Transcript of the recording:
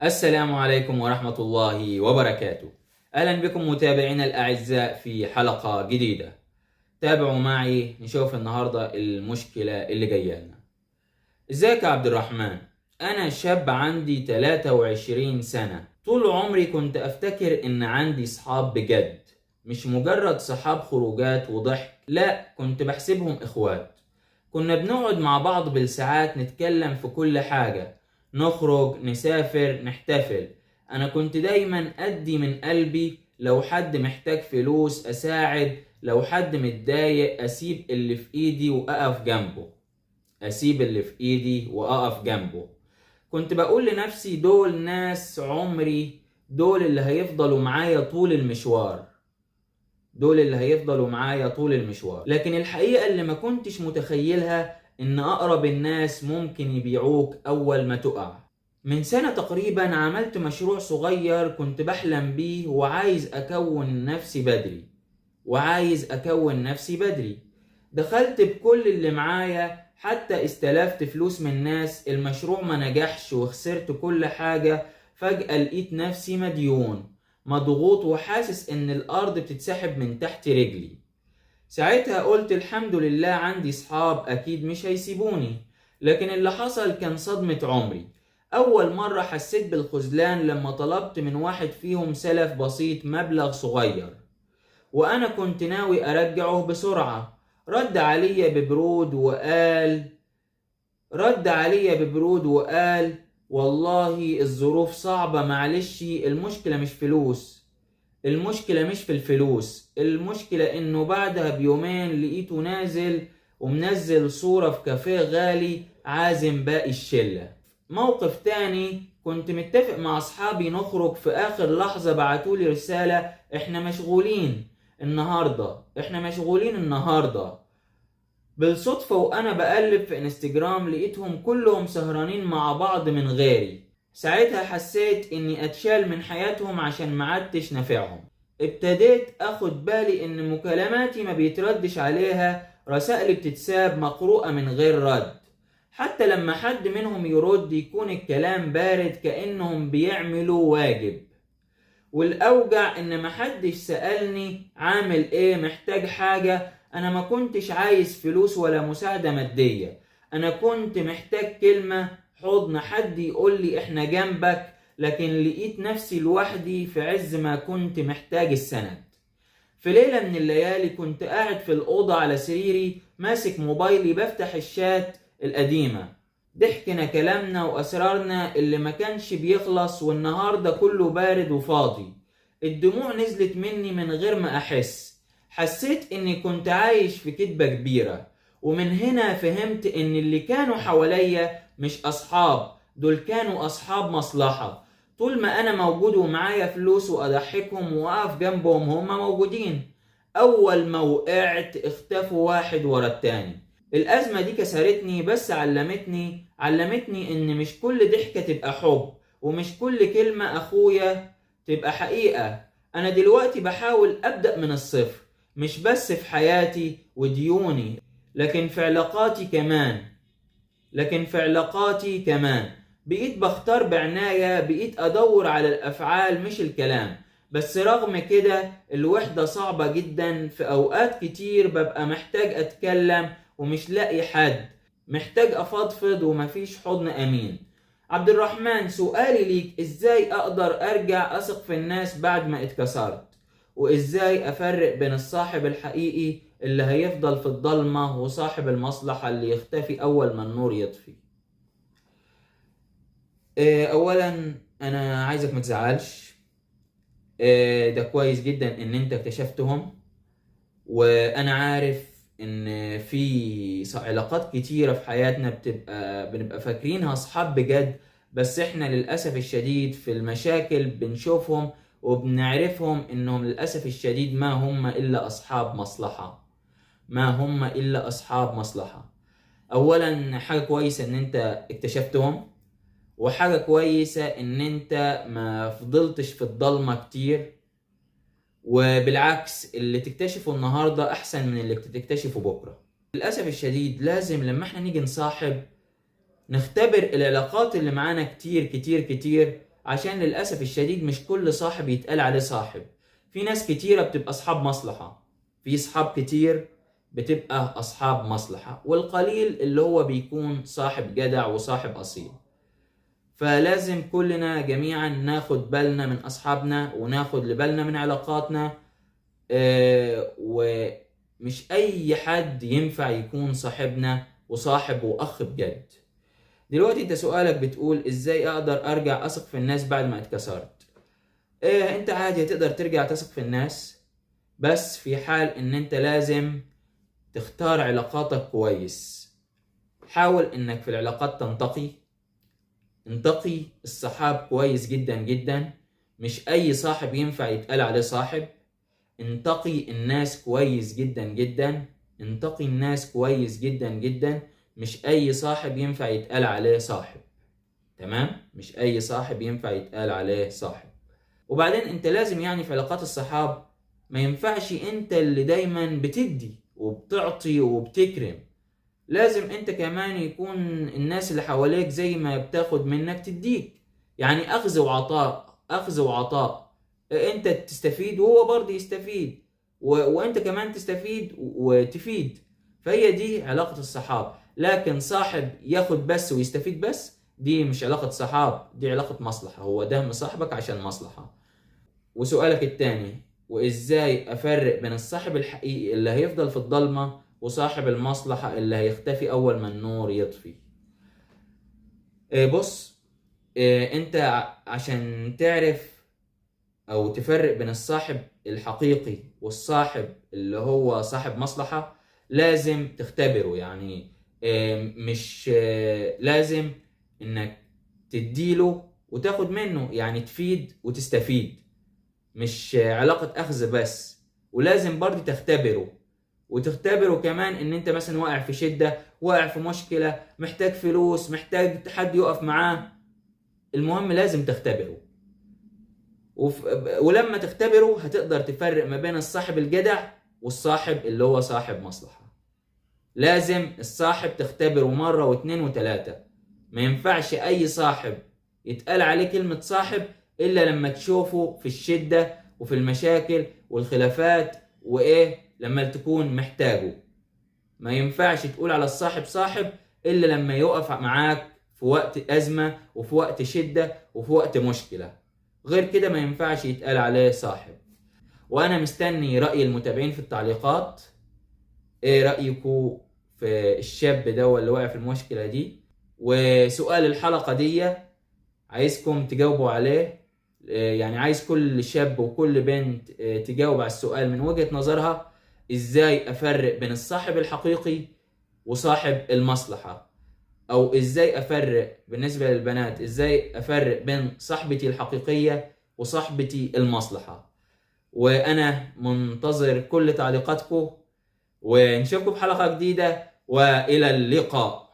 السلام عليكم ورحمة الله وبركاته. أهلا بكم متابعينا الأعزاء في حلقة جديدة. تابعوا معي نشوف النهاردة المشكلة اللي جاية لنا. ازيك يا عبد الرحمن؟ أنا شاب عندي 23 سنة. طول عمري كنت أفتكر إن عندي صحاب بجد، مش مجرد صحاب خروجات وضحك، لا كنت بحسبهم إخوات. كنا بنقعد مع بعض بالساعات نتكلم في كل حاجة، نخرج نسافر نحتفل. أنا كنت دايما أدي من قلبي، لو حد محتاج فلوس أساعد، لو حد متضايق أسيب اللي في إيدي وأقف جنبه. كنت بقول لنفسي دول ناس عمري، دول اللي هيفضلوا معايا طول المشوار. لكن الحقيقة اللي ما كنتش متخيلها إن أقرب الناس ممكن يبيعوك أول ما تقع. من سنة تقريبا عملت مشروع صغير كنت بحلم بيه وعايز أكون نفسي بدري. دخلت بكل اللي معايا، حتى استلفت فلوس من ناس. المشروع ما نجحش وخسرت كل حاجة. فجأة لقيت نفسي مديون، مضغوط وحاسس ان الارض بتتسحب من تحت رجلي. ساعتها قلت الحمد لله عندي صحاب اكيد مش هيسيبوني. لكن اللي حصل كان صدمة عمري. اول مرة حسيت بالخذلان لما طلبت من واحد فيهم سلف بسيط، مبلغ صغير، وانا كنت ناوي ارجعه بسرعة. رد علي ببرود وقال والله الظروف صعبة، معلش، المشكلة مش في الفلوس. المشكلة انه بعدها بيومين لقيته نازل ومنزل صورة في كافيه غالي عازم باقي الشلة. موقف تاني، كنت متفق مع اصحابي نخرج، في اخر لحظة بعتولي رسالة احنا مشغولين النهاردة. بالصدفة وأنا بقلب في انستجرام لقيتهم كلهم سهرانين مع بعض من غيري. ساعتها حسيت إني أتشال من حياتهم عشان معدتش نافعهم. ابتديت أخد بالي إن مكالماتي ما بيتردش عليها، رسائلي بتتساب مقروءة من غير رد. حتى لما حد منهم يرد يكون الكلام بارد كأنهم بيعملوا واجب. والأوجع إن محدش سألني عامل إيه، محتاج حاجة. أنا ما كنتش عايز فلوس ولا مساعدة مادية، أنا كنت محتاج كلمة، حضن، حد يقول لي إحنا جنبك. لكن لقيت نفسي لوحدي في عز ما كنت محتاج السند. في ليلة من الليالي كنت قاعد في الأوضة على سريري ماسك موبايلي بفتح الشات القديمة. ضحكنا، كلامنا وأسرارنا اللي ما كانش بيخلص، والنهاردة كله بارد وفاضي. الدموع نزلت مني من غير ما أحس. حسيت إني كنت عايش في كدبة كبيرة. ومن هنا فهمت إن اللي كانوا حواليا مش أصحاب، دول كانوا أصحاب مصلحة. طول ما أنا موجود ومعايا فلوس وأضحكهم وأقف جنبهم هما موجودين. أول ما وقعت اختفوا واحد ورا التاني. الأزمة دي كسرتني، بس علمتني إن مش كل ضحكة تبقى حب، ومش كل كلمة أخويا تبقى حقيقة. أنا دلوقتي بحاول أبدأ من الصفر، مش بس في حياتي وديوني، لكن في علاقاتي كمان. بقيت بختار بعناية، بقيت أدور على الأفعال مش الكلام. بس رغم كده الوحدة صعبة جدا. في أوقات كتير ببقى محتاج أتكلم ومش لاقي حد، محتاج أفضفض ومفيش حضن أمين. عبد الرحمن، سؤالي ليك، إزاي أقدر أرجع أثق في الناس بعد ما اتكسرت؟ وإزاي أفرق بين الصاحب الحقيقي اللي هيفضل في الضلمة وصاحب المصلحة اللي يختفي أول ما النور يطفي؟ أولا أنا عايزك متزعلش. ده كويس جدا إن أنت اكتشفتهم. وأنا عارف إن في علاقات كتيرة في حياتنا بنبقى فاكرينها أصحاب بجد، بس إحنا للأسف الشديد في المشاكل بنشوفهم وبنعرفهم إنهم للأسف الشديد ما هم إلا أصحاب مصلحة. أولا حاجة كويسة إن أنت اكتشفتهم، وحاجة كويسة إن أنت ما فضلتش في الضلمة كتير. وبالعكس اللي تكتشفه النهاردة أحسن من اللي تكتشفه بكرة. للأسف الشديد لازم لما احنا نيجي نصاحب نختبر العلاقات اللي معانا كتير كتير كتير، عشان للأسف الشديد مش كل صاحب يتقال عليه صاحب. في ناس كتيرة بتبقى أصحاب مصلحة، في صحاب كتير بتبقى أصحاب مصلحة، والقليل اللي هو بيكون صاحب جدع وصاحب أصيل. فلازم كلنا جميعا ناخد بالنا من أصحابنا وناخد لبالنا من علاقاتنا، ومش أي حد ينفع يكون صاحبنا وصاحب وأخ بجد. دلوقتي انت سؤالك بتقول ازاي اقدر ارجع اثق في الناس بعد ما اتكسرت؟ انت عادي تقدر ترجع تثق في الناس، بس في حال ان انت لازم تختار علاقاتك كويس. حاول انك في العلاقات انتقي الصحاب كويس جدا جدا، مش اي صاحب ينفع يتقال عليه صاحب. انتقي الناس كويس جدا جدا، انتقي الناس كويس جدا جدا، مش اي صاحب ينفع يتقال عليه صاحب. تمام؟ مش اي صاحب ينفع يتقال عليه صاحب. وبعدين انت لازم يعني في علاقات الصحاب ما ينفعش انت اللي دايما بتدي وبتعطي وبتكرم. لازم انت كمان يكون الناس اللي حواليك زي ما بتاخد منك تديك، يعني اخذ وعطاء، اخذ وعطاء. انت تستفيد وهو برضه يستفيد، وانت كمان تستفيد وتفيد. فهي دي علاقة الصحاب. لكن صاحب ياخد بس ويستفيد بس، دي مش علاقة صحاب، دي علاقة مصلحة. هو ده مصاحبك عشان مصلحة. وسؤالك التاني، وازاي افرق بين الصاحب الحقيقي اللي هيفضل في الضلمة وصاحب المصلحة اللي هيختفي اول ما النور يطفي؟ بص، انت عشان تعرف او تفرق بين الصاحب الحقيقي والصاحب اللي هو صاحب مصلحة لازم تختبره. يعني مش لازم انك تديله وتاخد منه، يعني تفيد وتستفيد، مش علاقة اخذ بس. ولازم برضه تختبره، وتختبره كمان ان انت مثلا واقع في شدة، واقع في مشكلة، محتاج فلوس، محتاج حد يقف معاه. المهم لازم تختبره. ولما تختبره هتقدر تفرق ما بين الصاحب الجدع والصاحب اللي هو صاحب مصلحة. لازم الصاحب تختبره مرة واثنين وثلاثة. ما ينفعش اي صاحب يتقال عليه كلمة صاحب الا لما تشوفه في الشدة وفي المشاكل والخلافات لما تكون محتاجه. ما ينفعش تقول على الصاحب صاحب الا لما يقف معاك في وقت ازمة وفي وقت شدة وفي وقت مشكلة. غير كده ما ينفعش يتقال عليه صاحب. وانا مستني رأي المتابعين في التعليقات. ايه رأيكم في الشاب ده اللي واقع في المشكلة دي؟ وسؤال الحلقة دي عايزكم تجاوبوا عليه. يعني عايز كل شاب وكل بنت تجاوب على السؤال من وجهة نظرها، ازاي افرق بين الصاحب الحقيقي وصاحب المصلحة؟ او ازاي افرق بالنسبة للبنات، ازاي افرق بين صاحبتي الحقيقية وصاحبتي المصلحة؟ وانا منتظر كل تعليقاتكم، ونشوفكم في حلقة جديدة، والى اللقاء.